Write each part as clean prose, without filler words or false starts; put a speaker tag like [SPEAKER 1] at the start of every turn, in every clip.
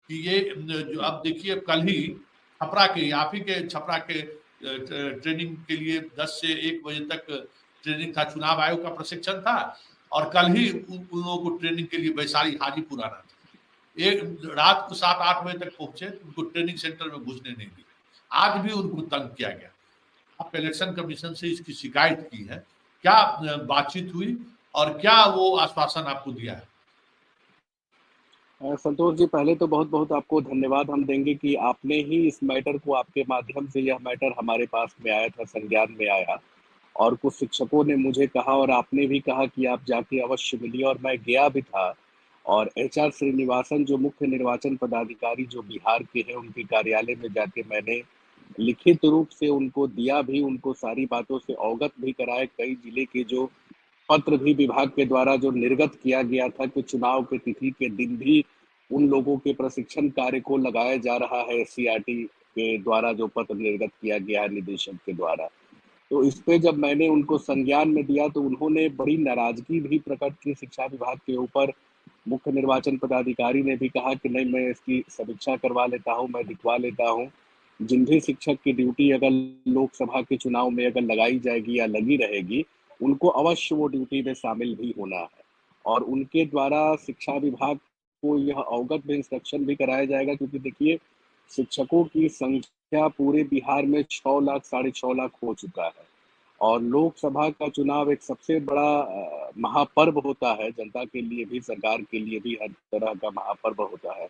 [SPEAKER 1] कि ये जो अब देखिए कल ही छपरा के, आप ही के छपरा के ट्रेनिंग के लिए 10 से 1 बजे तक ट्रेनिंग था, चुनाव आयोग का प्रशिक्षण था, और कल ही उन लोगों को ट्रेनिंग के लिए वैशाली हाजीपुर आना था। एक रात को 7-8 बजे तक पहुंचे, उनको ट्रेनिंग सेंटर में घुसने नहीं दिया। आज भी उनको तंग किया गया। आप इलेक्शन कमीशन से इसकी शिकायत की है, क्या बातचीत हुई और क्या वो आश्वासन आपको दिया है?
[SPEAKER 2] संतोष जी, पहले तो बहुत बहुत आपको धन्यवाद हम देंगे कि आपने ही इस मैटर को, आपके माध्यम से यह मैटर हमारे पास में आया था, संज्ञान में आया। और कुछ शिक्षकों ने मुझे कहा और आपने भी कहा कि आप जाके अवश्य मिलिए, और मैं गया भी था। और एचआर श्रीनिवासन जो मुख्य निर्वाचन पदाधिकारी जो बिहार के हैं, उनके कार्यालय में जाके मैंने लिखित रूप से उनको दिया भी, उनको सारी बातों से अवगत भी कराए। कई जिले के जो पत्र भी विभाग के द्वारा जो निर्गत किया गया था कि चुनाव के तिथि के दिन भी उन लोगों के प्रशिक्षण कार्य को लगाया जा रहा है, एससीईआरटी के द्वारा जो पत्र निर्गत किया गया है निदेशक के द्वारा। तो इस पे जब मैंने उनको संज्ञान में दिया तो उन्होंने बड़ी नाराजगी भी प्रकट की शिक्षा विभाग के ऊपर। मुख्य निर्वाचन पदाधिकारी ने भी कहा कि नहीं, मैं इसकी समीक्षा करवा लेता हूँ, मैं दिखवा लेता हूँ। जिन भी शिक्षक की ड्यूटी अगर लोकसभा के चुनाव में अगर लगाई जाएगी या लगी रहेगी, उनको अवश्य वो ड्यूटी में शामिल भी होना है। और उनके द्वारा शिक्षा विभाग को यह अवगत भी, इंस्ट्रक्शन भी कराया जाएगा, क्योंकि देखिए शिक्षकों की संख्या पूरे बिहार में 6 लाख, साढ़े 6 लाख हो चुका है। और लोकसभा का चुनाव एक सबसे बड़ा महापर्व होता है, जनता के लिए भी, सरकार के लिए भी हर तरह का महापर्व होता है।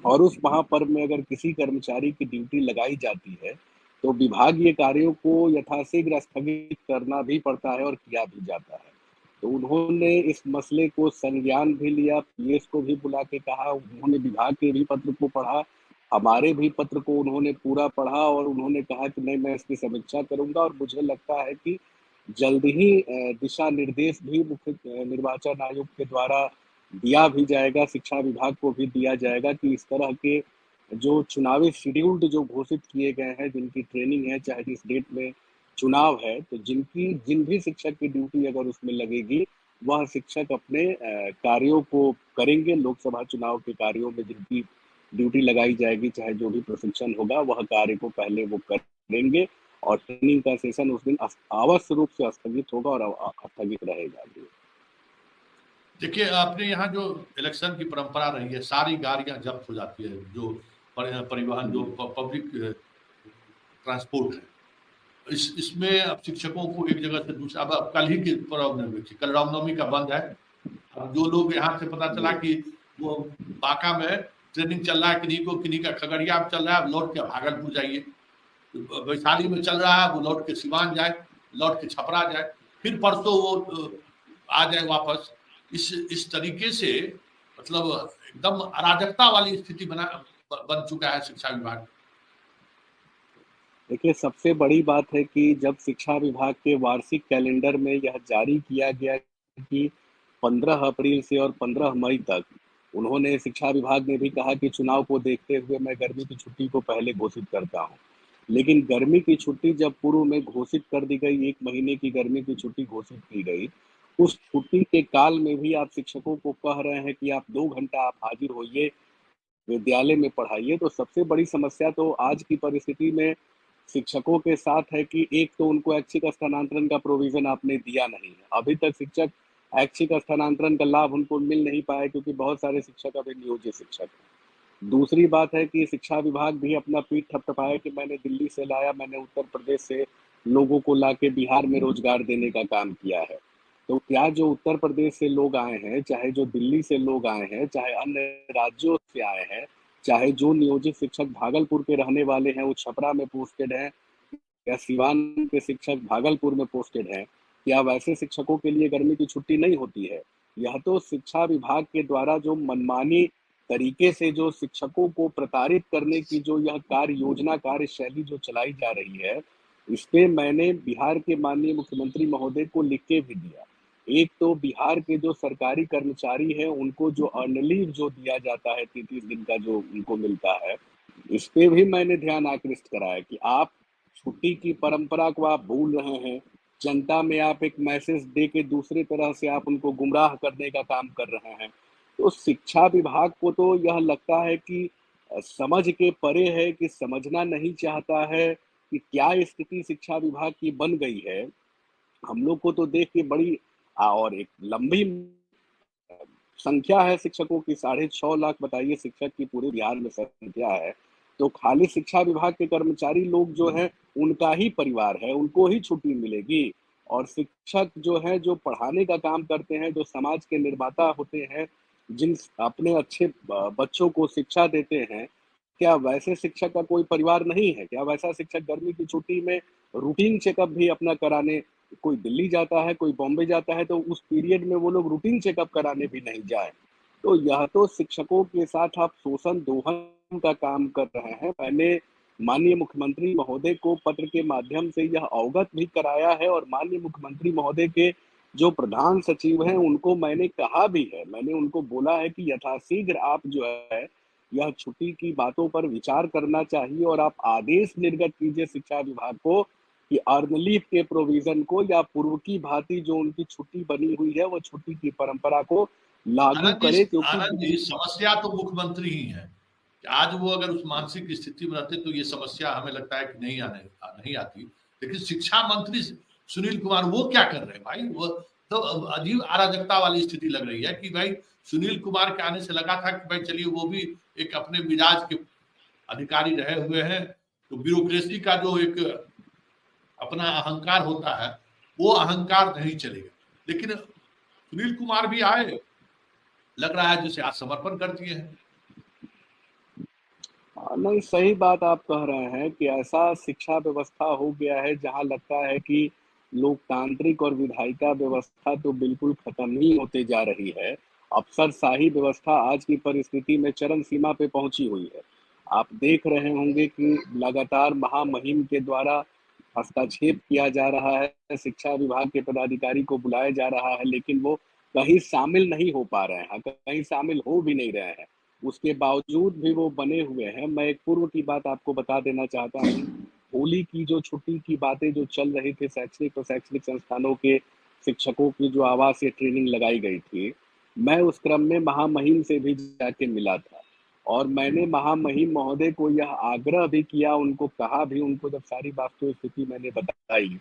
[SPEAKER 2] और उस महापर्व में अगर किसी कर्मचारी की ड्यूटी लगाई जाती है, तो विभागीय कार्यों को यथाशीघ्र स्थगित करना भी पड़ता है और किया भी जाता है। तो उन्होंने इस मसले को संज्ञान भी लिया, पीएस को भी बुला के कहा, उन्होंने विभाग के भी पत्र को पढ़ा, हमारे भी पत्र को उन्होंने पूरा पढ़ा, और उन्होंने कहा कि नहीं, मैं इसकी समीक्षा करूंगा। और मुझे लगता है कि जल्द ही दिशा निर्देश भी मुख्य निर्वाचन आयोग के द्वारा दिया भी जाएगा, शिक्षा विभाग को भी दिया जाएगा कि इस तरह के जो चुनावी शेड्यूल्ड जो घोषित किए गए हैं, जिनकी ट्रेनिंग है, चाहे जिस डेट में चुनाव है, तो जिन भी शिक्षक की ड्यूटी अगर उसमें लगेगी, वह शिक्षक अपने कार्यों को करेंगे। लोकसभा चुनाव के कार्यों में जिनकी ड्यूटी लगाई जाएगी, चाहे जो भी प्रशिक्षण होगा, वह कार्य को पहले वो करेंगे। और ट्रेनिंग का सेशन उस दिन अवश्य रूप से स्थगित होगा और स्थगित रहेगा भी।
[SPEAKER 1] देखिए, आपने यहाँ जो इलेक्शन की परंपरा रही है, सारी गाड़ियां जब्त हो जाती है, जो परिवहन, जो पब्लिक ट्रांसपोर्ट है, इसमें अब शिक्षकों को एक जगह से दूसरा, अब कल ही की रामनवमी थी, कल रामनवमी का बंद है। अब जो लोग यहाँ से पता चला कि वो बांका में ट्रेनिंग चल रहा है, किन्हीं का खगड़िया में चल रहा है, लौट के भागलपुर जाइए। वैशाली में चल रहा है, वो लौट के सिवान जाए, लौट के छपरा जाए, फिर परसों वो आ जाए वापस। इस तरीके से मतलब एकदम अराजकता वाली स्थिति बन चुका है शिक्षा विभाग।
[SPEAKER 2] देखिए, सबसे बड़ी बात है कि जब शिक्षा विभाग के वार्षिक कैलेंडर में यह जारी किया गया कि 15 अप्रैल से और 15 मई तक, उन्होंने, शिक्षा विभाग ने भी कहा कि चुनाव को देखते हुए मैं गर्मी की छुट्टी को पहले घोषित करता हूँ। लेकिन गर्मी की छुट्टी जब पूर्व में घोषित कर दी गई, 1 महीने की गर्मी की छुट्टी घोषित की गई, उस छुट्टी के काल में भी आप शिक्षकों को कह रहे हैं कि आप 2 घंटा आप हाजिर होइए, विद्यालय में पढ़ाइए। तो सबसे बड़ी समस्या तो आज की परिस्थिति में शिक्षकों के साथ है कि एक तो उनको ऐच्छिक स्थानांतरण का प्रोविजन आपने दिया नहीं है। अभी तक शिक्षक ऐच्छिक स्थानांतरण का लाभ उनको मिल नहीं पाया, क्योंकि बहुत सारे शिक्षक अभी नियोजित शिक्षक हैं। दूसरी बात है कि शिक्षा विभाग भी अपना पीठ थपथपाया कि मैंने दिल्ली से लाया, मैंने उत्तर प्रदेश से लोगों को लाके बिहार में रोजगार देने का काम किया है। तो क्या जो उत्तर प्रदेश से लोग आए हैं, चाहे जो दिल्ली से लोग आए हैं, चाहे अन्य राज्यों से आए हैं, चाहे जो नियोजित शिक्षक भागलपुर के रहने वाले हैं, वो छपरा में पोस्टेड हैं, या सिवान के शिक्षक भागलपुर में पोस्टेड हैं, क्या वैसे शिक्षकों के लिए गर्मी की छुट्टी नहीं होती है? यह तो शिक्षा विभाग के द्वारा जो मनमानी तरीके से जो शिक्षकों को प्रताड़ित करने की जो यह कार्य योजना, कार्यशैली जो चलाई जा रही है, इस पे मैंने बिहार के माननीय मुख्यमंत्री महोदय को लिख के भी दिया। एक तो बिहार के जो सरकारी कर्मचारी हैं, उनको जो अर्न लीव जो दिया जाता है, 33 दिन का जो उनको मिलता है, इस पे भी मैंने ध्यान आकृष्ट कराया कि आप छुट्टी की परंपरा को आप भूल रहे हैं। जनता में आप एक मैसेज दे के दूसरे तरह से आप उनको गुमराह करने का काम कर रहे हैं। तो शिक्षा विभाग को तो यह लगता है कि समझ के परे है, कि समझना नहीं चाहता है कि क्या स्थिति शिक्षा विभाग की बन गई है। हम लोग को तो देख के बड़ी और एक लंबी संख्या है शिक्षकों की, 6.5 लाख बताइए शिक्षक की पूरे बिहार में संख्या है। तो खाली शिक्षा विभाग के कर्मचारी लोग जो हैं, उनका ही परिवार है, उनको ही छुट्टी मिलेगी। और शिक्षक जो हैं, जो पढ़ाने का काम करते हैं, जो समाज के निर्माता होते हैं, जिन अपने अच्छे बच्चों को शिक्षा देते हैं, क्या वैसे शिक्षक का कोई परिवार नहीं है? क्या वैसा शिक्षक गर्मी की छुट्टी में रूटीन चेकअप भी अपना कराने, कोई दिल्ली जाता है, कोई बॉम्बे जाता है, तो उस पीरियड में वो लोग रूटीन चेकअप कराने भी नहीं जाएँ। तो यह तो शिक्षकों के साथ आप शोषण दोहन का काम कर रहे हैं। मैंने माननीय मुख्यमंत्री महोदय को पत्र के माध्यम से यह अवगत भी कराया है, और माननीय मुख्यमंत्री महोदय के जो प्रधान सचिव हैं, उनको मैंने कहा भी है। मैंने उनको बोला है कि यथाशीघ्र आप जो है, यह छुट्टी की बातों पर विचार करना चाहिए, और आप आदेश निर्गत कीजिए शिक्षा विभाग को कि अर्न लीव के प्रोविज़न को, या पूर्व की भांति जो उनकी छुट्टी बनी हुई है, वो छुट्टी की परंपरा को लागू करे, क्योंकि
[SPEAKER 1] आनंद जी, समस्या तो मुख्यमंत्री ही है। आज वो अगर उस मानसिक स्थिति में रहते तो ये समस्या हमें लगता है कि नहीं आती। लेकिन शिक्षा मंत्री सुनील कुमार वो क्या कर रहे हैं भाई? वो तो अजीब अराजकता वाली स्थिति लग रही है कि भाई सुनील कुमार के आने से लगा था कि भाई चलिए वो भी एक अपने मिजाज के अधिकारी रहे हुए हैं, तो ब्यूरोक्रेसी का जो एक अपना अहंकार होता है, वो अहंकार नहीं चलेगा। लेकिन सुनील कुमार भी आए, लग रहा है जैसे आत्मसमर्पण कर दिए हैं।
[SPEAKER 2] नहीं, सही बात आप कह रहे हैं कि ऐसा शिक्षा व्यवस्था हो गया है, जहाँ लगता है कि लोकतांत्रिक और विधायिका व्यवस्था तो बिल्कुल खत्म ही होते जा रही है। अफसरशाही व्यवस्था आज की परिस्थिति में चरम सीमा पे पहुंची हुई है। आप देख रहे होंगे कि लगातार महामहिम के द्वारा हस्तक्षेप किया जा रहा है, शिक्षा विभाग के पदाधिकारी को बुलाया जा रहा है, लेकिन वो कहीं शामिल नहीं हो पा रहे हैं, कहीं शामिल हो भी नहीं रहे हैं। उसके बावजूद भी वो बने हुए हैं। मैं एक पूर्व की बात आपको बता देना चाहता हूँ। होली की जो छुट्टी की बातें जो चल रही थी, शैक्षणिक और शैक्षणिक संस्थानों के शिक्षकों की जो आवासीय ट्रेनिंग लगाई गई थी, मैं उस क्रम में महामहिम से भी जाके मिला था, और मैंने महामहिम महोदय को यह आग्रह भी किया, उनको कहा भी, उनको जब सारी वास्तविक स्थिति मैंने बताई,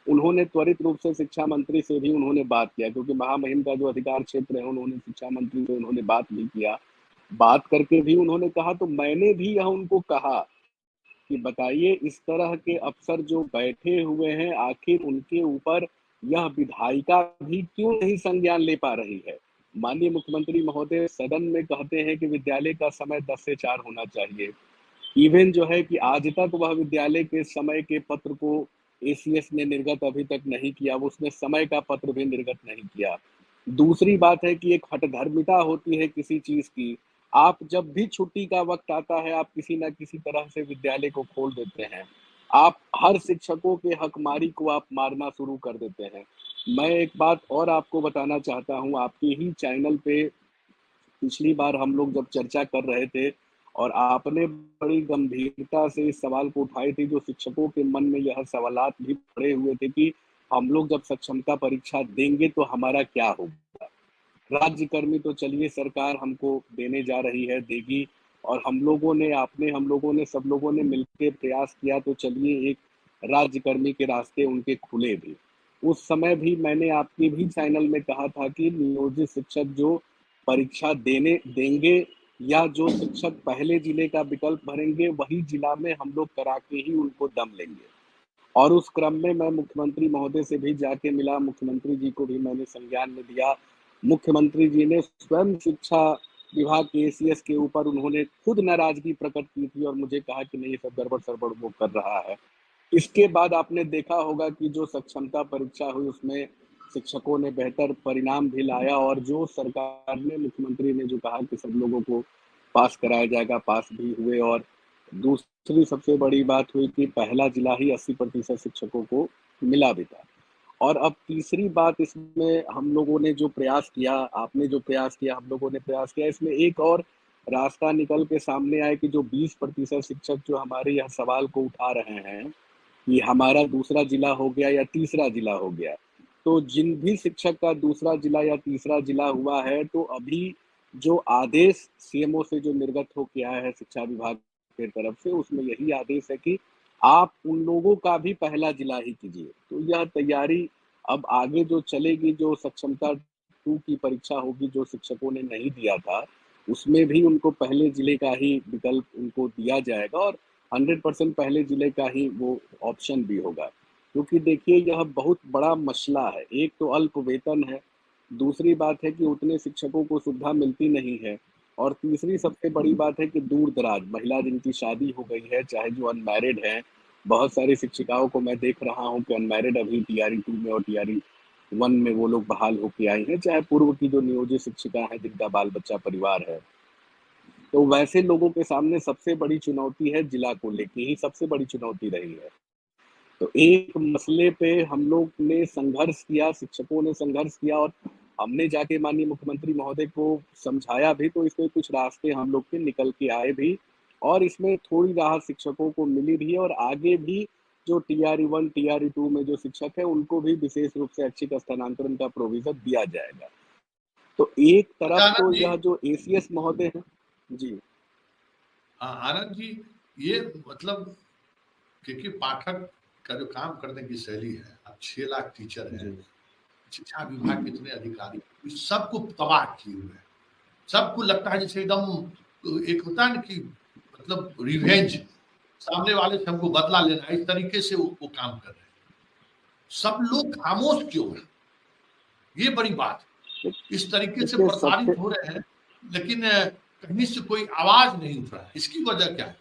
[SPEAKER 2] उन्होंने त्वरित रूप से शिक्षा मंत्री से भी उन्होंने बात किया, क्योंकि महामहिम का जो अधिकार क्षेत्र है, उन्होंने शिक्षा मंत्री से उन्होंने बात भी किया। बात करके भी उन्होंने कहा, तो मैंने भी यह उनको कहा कि बताइए, इस तरह के अफसर जो बैठे हुए हैं, आखिर उनके ऊपर यह विधायिका भी क्यों नहीं संज्ञान ले पा रही है? माननीय मुख्यमंत्री महोदय सदन में कहते हैं कि विद्यालय का समय 10 से 4 होना चाहिए। इवन जो है कि आज तक वह विद्यालय के समय के पत्र को एसीएस ने निर्गत अभी तक नहीं किया, उसने समय का पत्र भी निर्गत नहीं किया। दूसरी बात है कि एक हठधर्मिता होती है किसी चीज़ की। आप जब भी छुट्टी का वक़्त आता है, आप किसी न किसी तरह से विद्यालय को खोल देते हैं। आप हर शिक्षकों के हकमारी को आप मारना शुरू कर देते हैं। मैं एक बात और आपको बताना चाहता हूँ, आपके ही चैनल पे पिछली बार हम लोग जब चर्चा कर रहे थे, और आपने बड़ी गंभीरता से इस सवाल को उठाए थे, जो शिक्षकों के मन में यह सवालात भी पड़े हुए थे कि हम लोग जब सक्षमता परीक्षा देंगे तो हमारा क्या होगा? राज्यकर्मी तो चलिए सरकार हमको देने जा रही है, देगी, और हम लोगों ने सब लोगों ने मिलकर प्रयास किया, तो चलिए एक राज्यकर्मी के रास्ते उनके खुले भी। उस समय भी मैंने आपके भी चैनल में कहा था कि नियोजित शिक्षक जो परीक्षा देने देंगे, या जो शिक्षक पहले जिले का विकल्प भरेंगे, वही जिला में हम लोग करा के ही उनको दम लेंगे। और उस क्रम में मैं मुख्यमंत्री महोदय से भी जाके मिला, मुख्यमंत्री जी को भी मैंने संज्ञान में दिया। मुख्यमंत्री जी ने स्वयं शिक्षा विभाग के एसीएस के ऊपर उन्होंने खुद नाराजगी प्रकट की थी, और मुझे कहा कि नहीं, ये सब गड़बड़-सड़बड़ वो कर रहा है। इसके बाद आपने देखा होगा कि जो सक्षमता परीक्षा हुई, उसमें शिक्षकों ने बेहतर परिणाम भी लाया, और जो सरकार ने, मुख्यमंत्री ने जो कहा कि सब लोगों को पास कराया जाएगा, पास भी हुए। और दूसरी सबसे बड़ी बात हुई कि पहला जिला ही 80% शिक्षकों को मिला भी था। और अब तीसरी बात, इसमें हम लोगों ने जो प्रयास किया, आपने जो प्रयास किया, हम लोगों ने प्रयास किया, इसमें एक और रास्ता निकल के सामने आया कि जो 20% शिक्षक जो हमारे यह सवाल को उठा रहे हैं कि हमारा दूसरा जिला हो गया या तीसरा जिला हो गया, तो जिन भी शिक्षक का दूसरा जिला या तीसरा जिला हुआ है, तो अभी जो आदेश सीएमओ से जो निर्गत होके आया है शिक्षा विभाग के तरफ से, उसमें यही आदेश है कि आप उन लोगों का भी पहला जिला ही कीजिए। तो यह तैयारी अब आगे जो चलेगी, जो सक्षमता 2 की परीक्षा होगी, जो शिक्षकों ने नहीं दिया था, उसमें भी उनको पहले जिले का ही विकल्प उनको दिया जाएगा और 100% पहले जिले का ही वो ऑप्शन भी होगा। क्योंकि देखिए, यह बहुत बड़ा मसला है। एक तो अल्प वेतन है, दूसरी बात है कि उतने शिक्षकों को सुविधा मिलती नहीं है और तीसरी सबसे बड़ी बात है कि दूर-दराज महिला जिनकी शादी हो गई है, चाहे जो अनमैरिड हैं, बहुत सारी शिक्षिकाओं को मैं देख रहा हूँ कि अनमैरिड अभी टीआरई 2 में और टीआरई 1 में वो लोग बहाल होके आई हैं, चाहे पूर्व की जो नियोजित शिक्षिका हैं, जिनका बाल-बच्चा परिवार है। तो वैसे लोगों के सामने सबसे बड़ी चुनौती है जिला को लेके ही सबसे बड़ी चुनौती रही है। तो एक मसले पे हम लोग ने संघर्ष किया, शिक्षकों ने संघर्ष किया और हमने जाके माननीय मुख्यमंत्री महोदय को समझाया भी, तो इसमें कुछ रास्ते हम लोग के निकल के आए भी और इसमें थोड़ी राहत शिक्षकों को मिली भी और आगे भी जो टीआरई 1, टीआरई 2 में जो शिक्षक हैं, उनको भी विशेष रूप से ऐच्छिक स्थानांतरण का प्रोविज़न दिया जाएगा। तो एक
[SPEAKER 1] अच्छा
[SPEAKER 2] तरफ तो
[SPEAKER 1] आनंद जी,
[SPEAKER 2] यह जो एसीएस महोदय हैं जी।
[SPEAKER 1] हाँ आनंद जी, ये मतलब क्योंकि पाठक का जो काम करने की शैली है, अब 6 लाख टीचर हैं,
[SPEAKER 2] जी।
[SPEAKER 1] शिक्षा विभाग के इतने अधिकारी, इस सबको तबाह किए हुए हैं। सबको लगता है जैसे एकदम एक होता है ना कि मतलब रिवेंज, सामने वाले से हमको बदला लेना है, इस तरीके से वो काम कर रहे हैं। सब लोग खामोश क्यों हैं? ये बड़ी बात है। इस तरीके से
[SPEAKER 2] देखिए सबसे
[SPEAKER 1] प्रताड़ित हो रहे हैं, लेकिन कहीं से कोई आवाज नहीं उठ रहा है। इसकी वजह क्या है?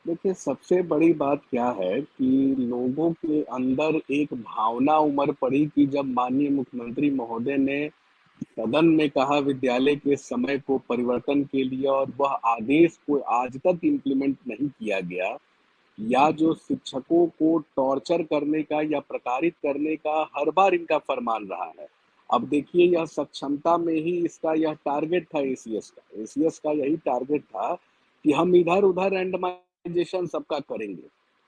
[SPEAKER 2] देखिए, सबसे बड़ी बात क्या है कि लोगों के अंदर एक भावना उमड़ पड़ी कि जब माननीय मुख्यमंत्री महोदय ने सदन में कहा विद्यालय के समय को परिवर्तन के लिए और वह आदेश को आज तक इम्प्लीमेंट नहीं किया गया या जो शिक्षकों को टॉर्चर करने का या प्रताड़ित करने का हर बार इनका फरमान रहा है। अब देखिए, यह सक्षमता में ही इसका यह टारगेट था एसीएस का। एसीएस का यही टारगेट था कि हम इधर-उधर रैंडमाइज़ेशन सबका करेंगे।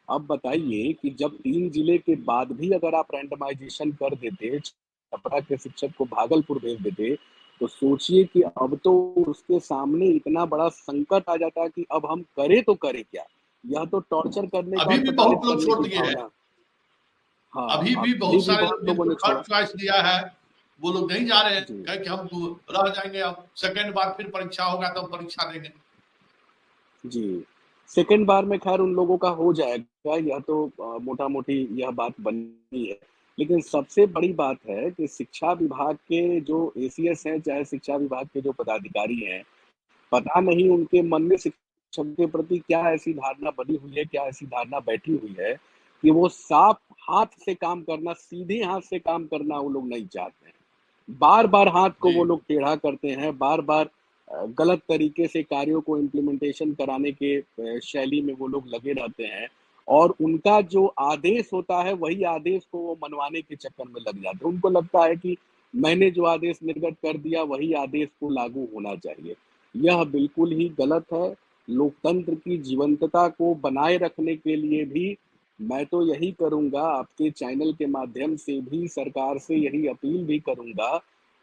[SPEAKER 2] अब बताइए कि जब 3 जिले के बाद भी अगर आप रैंडमाइज़ेशन कर देते, छपरा के शिक्षक को भागलपुर भेज देते, तो सोचिए कि अब तो उसके सामने इतना बड़ा संकट आ जाता कि अब हम करें तो करें क्या? यह तो टॉर्चर करने का
[SPEAKER 1] अभी
[SPEAKER 2] और
[SPEAKER 1] भी
[SPEAKER 2] प्रताड़ित
[SPEAKER 1] बहुत लोग
[SPEAKER 2] करने
[SPEAKER 1] छोड़
[SPEAKER 2] की
[SPEAKER 1] दिए हैं।
[SPEAKER 2] भावना। हाँ,
[SPEAKER 1] अभी भी
[SPEAKER 2] अभी
[SPEAKER 1] बहुत
[SPEAKER 2] भी
[SPEAKER 1] सारे
[SPEAKER 2] बहुत
[SPEAKER 1] लोग
[SPEAKER 2] लोगों
[SPEAKER 1] जिनको
[SPEAKER 2] ने
[SPEAKER 1] थर्ड
[SPEAKER 2] छोड़ा।
[SPEAKER 1] चॉइस दिया है, वो लोग नहीं जा रहे हैं,
[SPEAKER 2] जी,
[SPEAKER 1] कहे कि हम तो रह जाएंगे, अब सेकंड बार फिर परीक्षा होगा तब परीक्षा देंगे।
[SPEAKER 2] जी। सेकंड बार में ख़ैर उन लोगों का हो जाएगा, यह तो मोटा-मोटी यह बात बनी है। लेकिन सबसे बड़ी बात है कि शिक्षा विभाग के जो एसीएस हैं, चाहे शिक्षा विभाग के जो पदाधिकारी हैं, पता नहीं उनके मन में शिक्षक के प्रति क्या ऐसी धारणा बनी हुई है, क्या ऐसी धारणा बैठी हुई है कि वो साफ हाथ से काम करना, सीधे हाथ से काम करना वो लोग नहीं चाहते हैं। बार-बार हाथ को
[SPEAKER 1] जी।
[SPEAKER 2] वो लोग टेढ़ा करते हैं, बार-बार गलत तरीके से कार्यों को इम्प्लीमेंटेशन कराने के शैली में वो लोग लगे रहते हैं और उनका जो आदेश होता है, वही आदेश को वो मनवाने के चक्कर में लग जाते हैं। उनको लगता है कि मैंने जो आदेश निर्गत कर दिया, वही आदेश को लागू होना चाहिए। यह बिल्कुल ही गलत है। लोकतंत्र की जीवंतता को बनाए रखने के लिए भी मैं तो यही करूँगा, आपके चैनल के माध्यम से भी सरकार से यही अपील भी करूँगा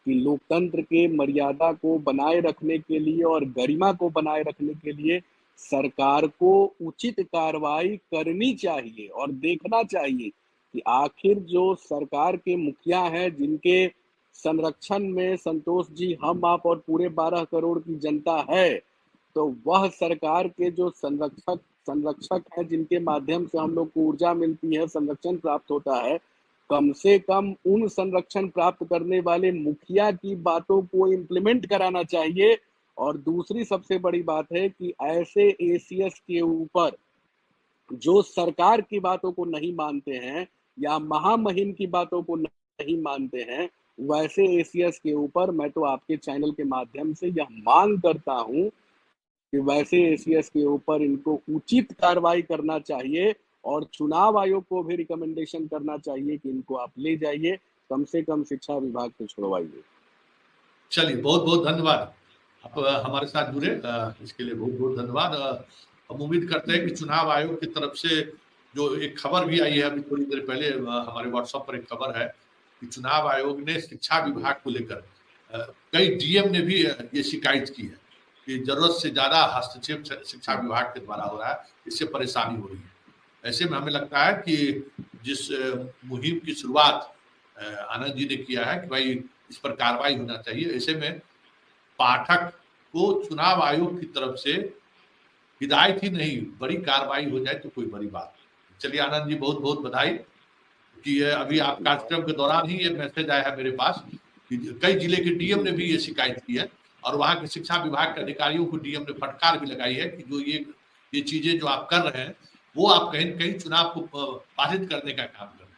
[SPEAKER 2] कि लोकतंत्र के मर्यादा को बनाए रखने के लिए और गरिमा को बनाए रखने के लिए सरकार को उचित कार्रवाई करनी चाहिए और देखना चाहिए कि आखिर जो सरकार के मुखिया हैं, जिनके संरक्षण में संतोष जी, हम, आप और पूरे 12 करोड़ की जनता है, तो वह सरकार के जो संरक्षक संरक्षक हैं, जिनके माध्यम से हम लोग को ऊर्जा मिलती है, संरक्षण प्राप्त होता है, कम से कम उन संरक्षण प्राप्त करने वाले मुखिया की बातों को इम्प्लीमेंट कराना चाहिए और दूसरी सबसे बड़ी बात है कि ऐसे एसीएस के ऊपर जो सरकार की बातों को नहीं मानते हैं या महामहिम की बातों को नहीं मानते हैं, वैसे एसीएस के ऊपर मैं तो आपके चैनल के माध्यम से यह मांग करता हूँ कि वैसे एसीएस के ऊपर इनको उचित कार्रवाई करना चाहिए और चुनाव आयोग को भी रिकमेंडेशन करना चाहिए कि इनको आप ले जाइए, कम से कम शिक्षा विभाग से छुड़वाइए।
[SPEAKER 1] चलिए, बहुत-बहुत धन्यवाद। आप हमारे साथ जुड़े,
[SPEAKER 2] जी,
[SPEAKER 1] इसके लिए बहुत-बहुत धन्यवाद। हम उम्मीद करते हैं कि
[SPEAKER 2] जी,
[SPEAKER 1] चुनाव आयोग की तरफ से जो एक खबर भी आई है अभी थोड़ी देर पहले, हमारे व्हाट्सएप पर एक खबर है कि चुनाव आयोग ने शिक्षा विभाग को लेकर कई डीएम ने भी ये शिकायत की है कि जरूरत से ज्यादा हस्तक्षेप शिक्षा विभाग के द्वारा हो रहा है, इससे परेशानी हो रही है। ऐसे में हमें लगता है कि जिस मुहिम की शुरुआत आनंद जी ने किया है कि भाई इस पर कार्रवाई होना चाहिए, ऐसे में पाठक को चुनाव आयोग की तरफ से हिदायत ही नहीं, बड़ी कार्रवाई हो जाए तो कोई बड़ी बात नहीं। चलिए आनंद जी, बहुत बहुत बधाई कि अभी आप कार्यक्रम के दौरान ही ये मैसेज आया है मेरे पास कि कई जिले के डीएम ने भी ये शिकायत की है और वहां के शिक्षा विभाग के अधिकारियों को डीएम ने फटकार भी लगाई है कि जो ये चीजें जो आप कर रहे हैं वो आप कहीं कहीं चुनाव को बाधित करने का काम कर रहे हैं।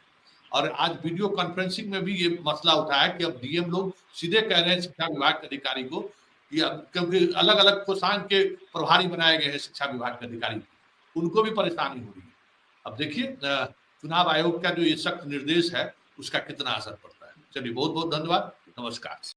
[SPEAKER 1] और आज वीडियो कॉन्फ्रेंसिंग में भी ये मसला उठा है कि अब डीएम लोग सीधे कह रहे हैं शिक्षा विभाग के अधिकारी को, क्योंकि अलग अलग कोषांग के प्रभारी बनाए गए हैं शिक्षा विभाग के अधिकारी, उनको भी परेशानी हो रही है। अब देखिए चुनाव आयोग का जो ये सख्त निर्देश है उसका कितना असर पड़ता है। चलिए बहुत बहुत धन्यवाद, नमस्कार।